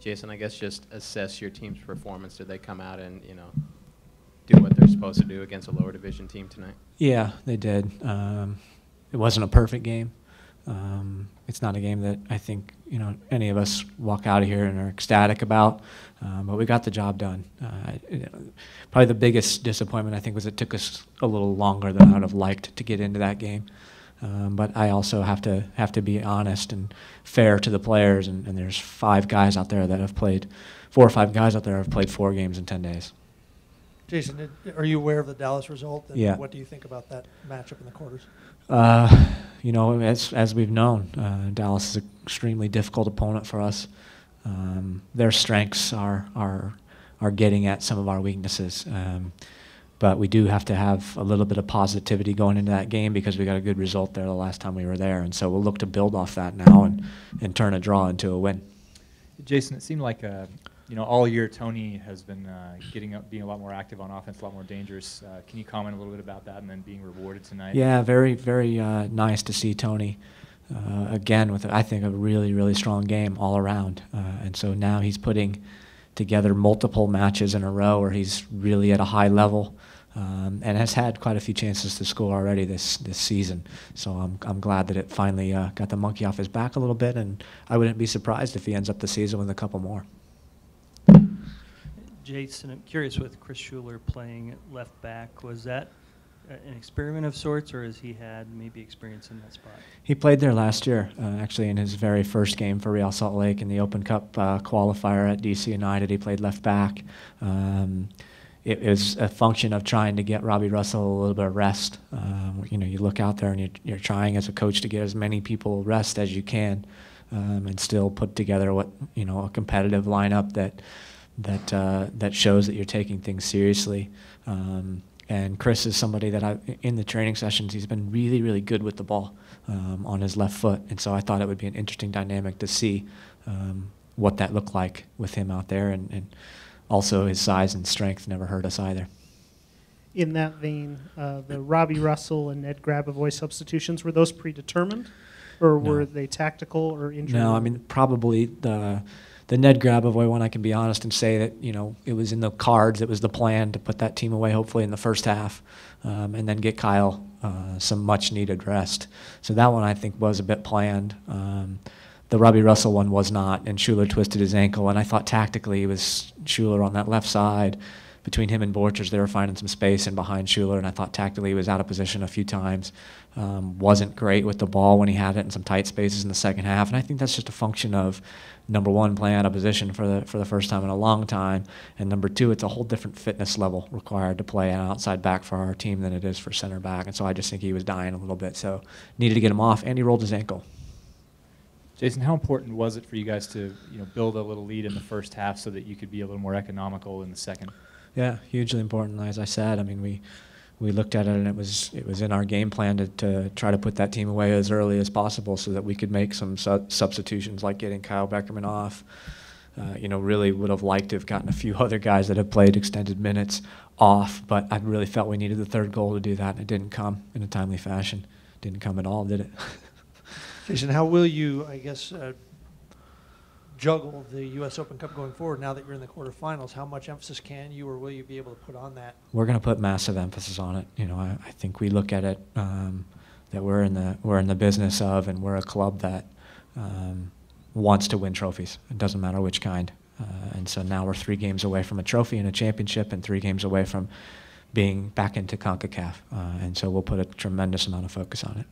Jason, I guess just assess your team's performance. Did they come out and, do what they're supposed to do against a lower division team tonight? Yeah, they did. It wasn't a perfect game. It's not a game that I think any of us walk out of here and are ecstatic about, but we got the job done. Probably the biggest disappointment I think was it took us a little longer than I would have liked to get into that game. But I also have to be honest and fair to the players, and there's 5 guys out there that have played, 4 or 5 guys out there have played 4 games in 10 days. Jason, are you aware of the Dallas result? And yeah. What do you think about that matchup in the quarters? As we've known, Dallas is an extremely difficult opponent for us. Their strengths are getting at some of our weaknesses. But we do have to have a little bit of positivity going into that game because we got a good result there the last time we were there. And so we'll look to build off that now and turn a draw into a win. Jason, it seemed like all year Tony has been being a lot more active on offense, a lot more dangerous. Can you comment a little bit about that and then being rewarded tonight? Yeah, very, very nice to see Tony again with, I think, a really, really strong game all around. And so now he's putting together multiple matches in a row where he's really at a high level and has had quite a few chances to score already this season. So I'm glad that it finally got the monkey off his back a little bit, and I wouldn't be surprised if he ends up the season with a couple more. Jason, I'm curious with Chris Schuler playing at left back, was that an experiment of sorts, or has he had maybe experience in that spot? He played there last year, actually in his very first game for Real Salt Lake in the Open Cup qualifier at DC United. He played left back. It was a function of trying to get Robbie Russell a little bit of rest. You look out there and you're trying as a coach to get as many people rest as you can, and still put together a competitive lineup that shows that you're taking things seriously. And Chris is somebody that in the training sessions, he's been really, really good with the ball on his left foot. And so I thought it would be an interesting dynamic to see what that looked like with him out there. And also his size and strength never hurt us either. In that vein, the Robbie Russell and Ned Grabavoy substitutions, were those predetermined? Or were they tactical or injury? No, I mean, probably the Ned Grabavoy one, I can be honest and say that, it was in the cards. It was the plan to put that team away, hopefully, in the first half, and then get Kyle some much-needed rest. So that one, I think, was a bit planned. The Robbie Russell one was not, and Schuler twisted his ankle, and I thought tactically it was Schuler on that left side. Between him and Borchers, they were finding some space in behind Schuler, and I thought tactically he was out of position a few times. Wasn't great with the ball when he had it in some tight spaces in the second half, and I think that's just a function of, number one, playing out of position for the first time in a long time, and number two, it's a whole different fitness level required to play an outside back for our team than it is for center back, and so I just think he was dying a little bit, so needed to get him off, and he rolled his ankle. Jason, how important was it for you guys to build a little lead in the first half so that you could be a little more economical in the second? Yeah, hugely important. As I said, I mean, we looked at it and it was in our game plan to try to put that team away as early as possible so that we could make some substitutions like getting Kyle Beckerman off. Really would have liked to have gotten a few other guys that have played extended minutes off, but I really felt we needed the third goal to do that, and it didn't come in a timely fashion. Didn't come at all, did it? Jason, how will you, juggle the U.S. Open Cup going forward now that you're in the quarterfinals? How much emphasis can you or will you be able to put on that? We're going to put massive emphasis on it. I think we look at it that we're in the business of, and we're a club that wants to win trophies. It doesn't matter which kind. And so now we're 3 games away from a trophy and a championship, and 3 games away from being back into CONCACAF. And so we'll put a tremendous amount of focus on it.